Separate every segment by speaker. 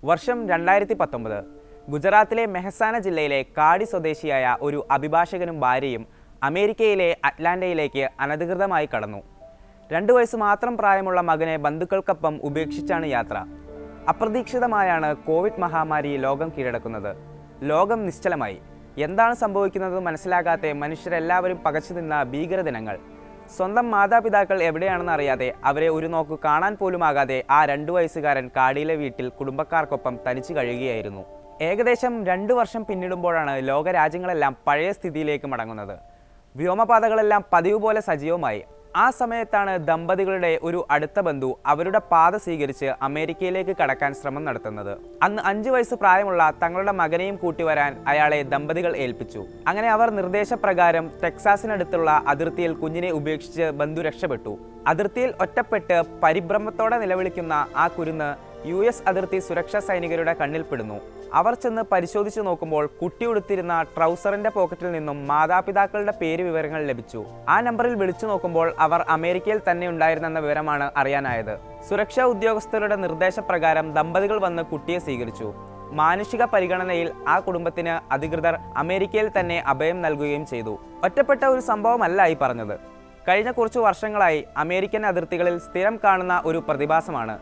Speaker 1: വർഷം 2019. ഗുജറാത്തിലെ മെഹസാന ജില്ലയിലെ കാടി സ്വദേശിയായ ഒരു അഭിഭാഷകനും ഭാര്യയും അമേരിക്കയിലെ അറ്റ്ലാന്റയിലേക്ക് അനധികൃതമായി കടന്നു. 2 വയസ്സ് മാത്രം പ്രായമുള്ള മകനെ ബന്ധുക്കൾക്കൊപ്പം ഉപേക്ഷിച്ചാണ് യാത്ര. അപ്രതീക്ഷിതമായാണ് കോവിഡ് മഹാമാരി ലോകം കീഴടക്കുന്നത്. ലോകം നിശ്ചലമായി. എന്താണ് സംഭവിക്കുന്നത് മനസ്സിലാകാതെ മനുഷ്യരെല്ലാവരും പകച്ചു നിന്ന ഭീകരദിനങ്ങൾ. സ്വന്തം മാതാപിതാക്കൾ എവിടെയാണെന്ന് അറിയാതെ, അവരെ ഒരു നോക്ക് കാണാൻ പോലുമാകാതെ ആ 2 വയസ്സുകാരൻ കാടിയിലെ വീട്ടിൽ കുടുംബക്കാർക്കൊപ്പം തനിച്ചു കഴിയുകയായിരുന്നു. ഏകദേശം 2 വർഷം പിന്നിടുമ്പോഴാണ് ലോകരാജ്യങ്ങളെല്ലാം പഴയ സ്ഥിതിയിലേക്ക് മടങ്ങുന്നത്. വ്യോമപാതകളെല്ലാം പതിവ് പോലെ സജീവമായി. ആ സമയത്താണ് ദമ്പതികളുടെ ഒരു അടുത്ത ബന്ധു അവരുടെ പാത സ്വീകരിച്ച് അമേരിക്കയിലേക്ക് കടക്കാൻ ശ്രമം നടത്തുന്നത്. അന്ന് 5 വയസ്സ് പ്രായമുള്ള തങ്ങളുടെ മകനെയും കൂട്ടിവരാൻ അയാളെ ദമ്പതികൾ ഏൽപ്പിച്ചു. അങ്ങനെ അവർ നിർദ്ദേശപ്രകാരം ടെക്സാസിനടുത്തുള്ള അതിർത്തിയിൽ കുഞ്ഞിനെ ഉപേക്ഷിച്ച് ബന്ധു രക്ഷപ്പെട്ടു. അതിർത്തിയിൽ ഒറ്റപ്പെട്ട് പരിഭ്രമത്തോടെ നിലവിളിക്കുന്ന ആ കുരുന്ന് US അതിർത്തി സുരക്ഷാ സൈനികരുടെ കണ്ണിൽപ്പെടുന്നു. അവർ ചെന്ന് പരിശോധിച്ചു നോക്കുമ്പോൾ കുട്ടി ഉടുത്തിരുന്ന ട്രൗസറിന്റെ പോക്കറ്റിൽ നിന്നും മാതാപിതാക്കളുടെ പേര് വിവരങ്ങൾ ലഭിച്ചു. ആ നമ്പറിൽ വിളിച്ചു നോക്കുമ്പോൾ അവർ അമേരിക്കയിൽ തന്നെ ഉണ്ടായിരുന്നെന്ന വിവരമാണ് അറിയാനായത്. സുരക്ഷാ ഉദ്യോഗസ്ഥരുടെ നിർദ്ദേശപ്രകാരം ദമ്പതികൾ വന്ന് കുട്ടിയെ സ്വീകരിച്ചു. മാനുഷിക പരിഗണനയിൽ ആ കുടുംബത്തിന് അധികൃതർ അമേരിക്കയിൽ തന്നെ അഭയം നൽകുകയും ചെയ്തു. ഒറ്റപ്പെട്ട ഒരു സംഭവമല്ല ഈ പറഞ്ഞത്. കഴിഞ്ഞ കുറച്ചു വർഷങ്ങളായി അമേരിക്കൻ അതിർത്തികളിൽ സ്ഥിരം കാണുന്ന ഒരു പ്രതിഭാസമാണ്.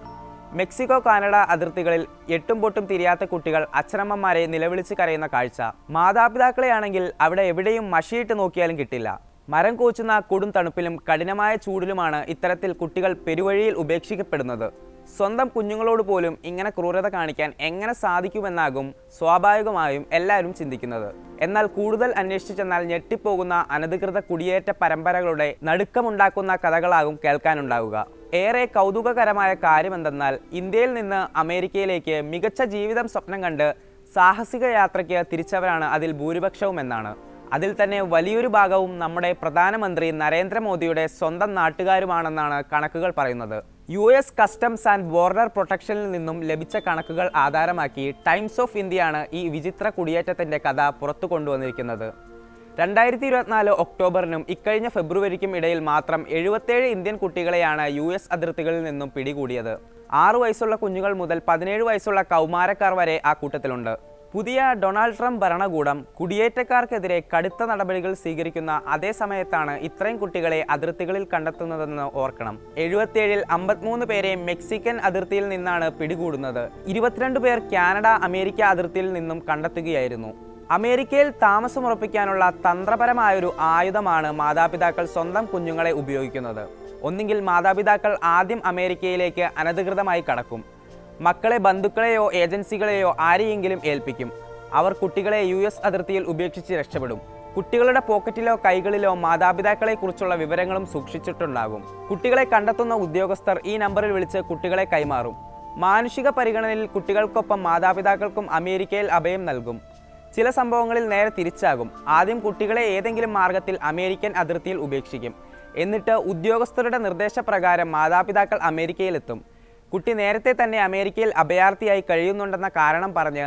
Speaker 1: മെക്സിക്കോ കാനഡ അതിർത്തികളിൽ എട്ടും പൊട്ടും തിരിയാത്ത കുട്ടികൾ അച്ഛനമ്മമാരെ നിലവിളിച്ച് കരയുന്ന കാഴ്ച. മാതാപിതാക്കളെയാണെങ്കിൽ അവിടെ എവിടെയും മഷിയിട്ട് നോക്കിയാലും കിട്ടില്ല. മരം കോച്ചുന്ന കൊടും തണുപ്പിലും കഠിനമായ ചൂടിലുമാണ് ഇത്തരത്തിൽ കുട്ടികൾ പെരുവഴിയിൽ ഉപേക്ഷിക്കപ്പെടുന്നത്. സ്വന്തം കുഞ്ഞുങ്ങളോട് പോലും ഇങ്ങനെ ക്രൂരത കാണിക്കാൻ എങ്ങനെ സാധിക്കുമെന്നാകും സ്വാഭാവികമായും എല്ലാവരും ചിന്തിക്കുന്നത്. എന്നാൽ കൂടുതൽ അന്വേഷിച്ചു ചെന്നാൽ ഞെട്ടിപ്പോകുന്ന അനധികൃത കുടിയേറ്റ പരമ്പരകളുടെ നടുക്കമുണ്ടാക്കുന്ന കഥകളാകും കേൾക്കാനുണ്ടാവുക. ഏറെ കൗതുകകരമായ കാര്യമെന്തെന്നാൽ ഇന്ത്യയിൽ നിന്ന് അമേരിക്കയിലേക്ക് മികച്ച ജീവിതം സ്വപ്നം കണ്ട് സാഹസിക യാത്രയ്ക്ക് തിരിച്ചവരാണ് അതിൽ ഭൂരിപക്ഷവും എന്നാണ്. അതിൽ തന്നെ വലിയൊരു ഭാഗവും നമ്മുടെ പ്രധാനമന്ത്രി നരേന്ദ്രമോദിയുടെ സ്വന്തം നാട്ടുകാരുമാണെന്നാണ് കണക്കുകൾ പറയുന്നത്. US കസ്റ്റംസ് ആൻഡ് ബോർഡർ പ്രൊട്ടക്ഷനിൽ നിന്നും ലഭിച്ച കണക്കുകൾ ആധാരമാക്കി ടൈംസ് ഓഫ് ഇന്ത്യയാണ് ഈ വിചിത്ര കുടിയേറ്റത്തിൻ്റെ കഥ പുറത്തു കൊണ്ടുവന്നിരിക്കുന്നത്. 2024 ഒക്ടോബറിനും ഇക്കഴിഞ്ഞ ഫെബ്രുവരിക്കും ഇടയിൽ മാത്രം 77 ഇന്ത്യൻ കുട്ടികളെയാണ് US അതിർത്തികളിൽ നിന്നും പിടികൂടിയത്. 6 വയസ്സുള്ള കുഞ്ഞുങ്ങൾ മുതൽ 17 വയസ്സുള്ള കൗമാരക്കാർ വരെ ആ കൂട്ടത്തിലുണ്ട്. പുതിയ ഡൊണാൾഡ് ട്രംപ് ഭരണകൂടം കുടിയേറ്റക്കാർക്കെതിരെ കടുത്ത നടപടികൾ സ്വീകരിക്കുന്ന അതേ സമയത്താണ് ഇത്രയും കുട്ടികളെ അതിർത്തികളിൽ കണ്ടെത്തുന്നതെന്ന് ഓർക്കണം. 77-ൽ 53 പേരെ മെക്സിക്കൻ അതിർത്തിയിൽ നിന്നാണ് പിടികൂടുന്നത്. 22 പേർ കാനഡ അമേരിക്ക അതിർത്തിയിൽ നിന്നും കണ്ടെത്തുകയായിരുന്നു. അമേരിക്കയിൽ താമസമുറപ്പിക്കാനുള്ള തന്ത്രപരമായൊരു ആയുധമാണ് മാതാപിതാക്കൾ സ്വന്തം കുഞ്ഞുങ്ങളെ ഉപയോഗിക്കുന്നത്. ഒന്നുകിൽ മാതാപിതാക്കൾ ആദ്യം അമേരിക്കയിലേക്ക് അനധികൃതമായി കടക്കും. മക്കളെ ബന്ധുക്കളെയോ ഏജൻസികളെയോ ആരെയെങ്കിലും ഏൽപ്പിക്കും. അവർ കുട്ടികളെ US അതിർത്തിയിൽ ഉപേക്ഷിച്ച് രക്ഷപ്പെടും. കുട്ടികളുടെ പോക്കറ്റിലോ കൈകളിലോ മാതാപിതാക്കളെക്കുറിച്ചുള്ള വിവരങ്ങളും സൂക്ഷിച്ചിട്ടുണ്ടാകും. കുട്ടികളെ കണ്ടെത്തുന്ന ഉദ്യോഗസ്ഥർ ഈ നമ്പറിൽ വിളിച്ച് കുട്ടികളെ കൈമാറും. മാനുഷിക പരിഗണനയിൽ കുട്ടികൾക്കൊപ്പം മാതാപിതാക്കൾക്കും അമേരിക്കയിൽ അഭയം നൽകും. ചില സംഭവങ്ങളിൽ നേരെ തിരിച്ചാകും. ആദ്യം കുട്ടികളെ ഏതെങ്കിലും മാർഗത്തിൽ അമേരിക്കൻ അതിർത്തിയിൽ ഉപേക്ഷിക്കും. എന്നിട്ട് ഉദ്യോഗസ്ഥരുടെ നിർദ്ദേശപ്രകാരം മാതാപിതാക്കൾ അമേരിക്കയിലെത്തും. കുട്ടി നേരത്തെ തന്നെ അമേരിക്കയിൽ അഭയാർത്ഥിയായി കഴിയുന്നുണ്ടെന്ന കാരണം പറഞ്ഞ്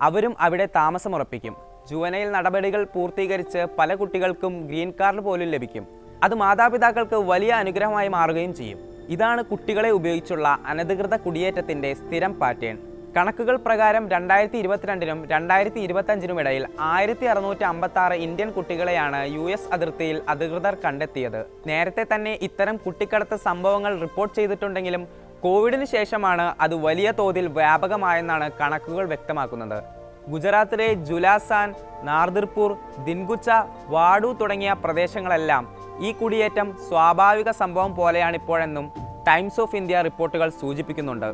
Speaker 1: അവരും അവിടെ താമസമുറപ്പിക്കും. ജുവനൈൽ നടപടികൾ പൂർത്തീകരിച്ച് പല കുട്ടികൾക്കും ഗ്രീൻ കാർഡ് പോലും ലഭിക്കും. അത് മാതാപിതാക്കൾക്ക് വലിയ അനുഗ്രഹമായി മാറുകയും ചെയ്യും. ഇതാണ് കുട്ടികളെ ഉപയോഗിച്ചുള്ള അനധികൃത കുടിയേറ്റത്തിൻ്റെ സ്ഥിരം പാറ്റേൺ. കണക്കുകൾ പ്രകാരം 2022-നും 2025-നും ഇടയിൽ 1656 ഇന്ത്യൻ കുട്ടികളെയാണ് US അതിർത്തിയിൽ അധികൃതർ കണ്ടെത്തിയത്. നേരത്തെ തന്നെ ഇത്തരം കുട്ടിക്കടത്ത് സംഭവങ്ങൾ റിപ്പോർട്ട് ചെയ്തിട്ടുണ്ടെങ്കിലും കോവിഡിന് ശേഷമാണ് അത് വലിയ തോതിൽ വ്യാപകമായെന്നാണ് കണക്കുകൾ വ്യക്തമാക്കുന്നത്. ഗുജറാത്തിലെ ജുലാസാൻ, നാർദിർപൂർ, ദിൻഗുച്ച, വാഡു തുടങ്ങിയ പ്രദേശങ്ങളെല്ലാം ഈ കുടിയേറ്റം സ്വാഭാവിക സംഭവം പോലെയാണിപ്പോഴെന്നും ടൈംസ് ഓഫ് ഇന്ത്യ റിപ്പോർട്ടുകൾ സൂചിപ്പിക്കുന്നുണ്ട്.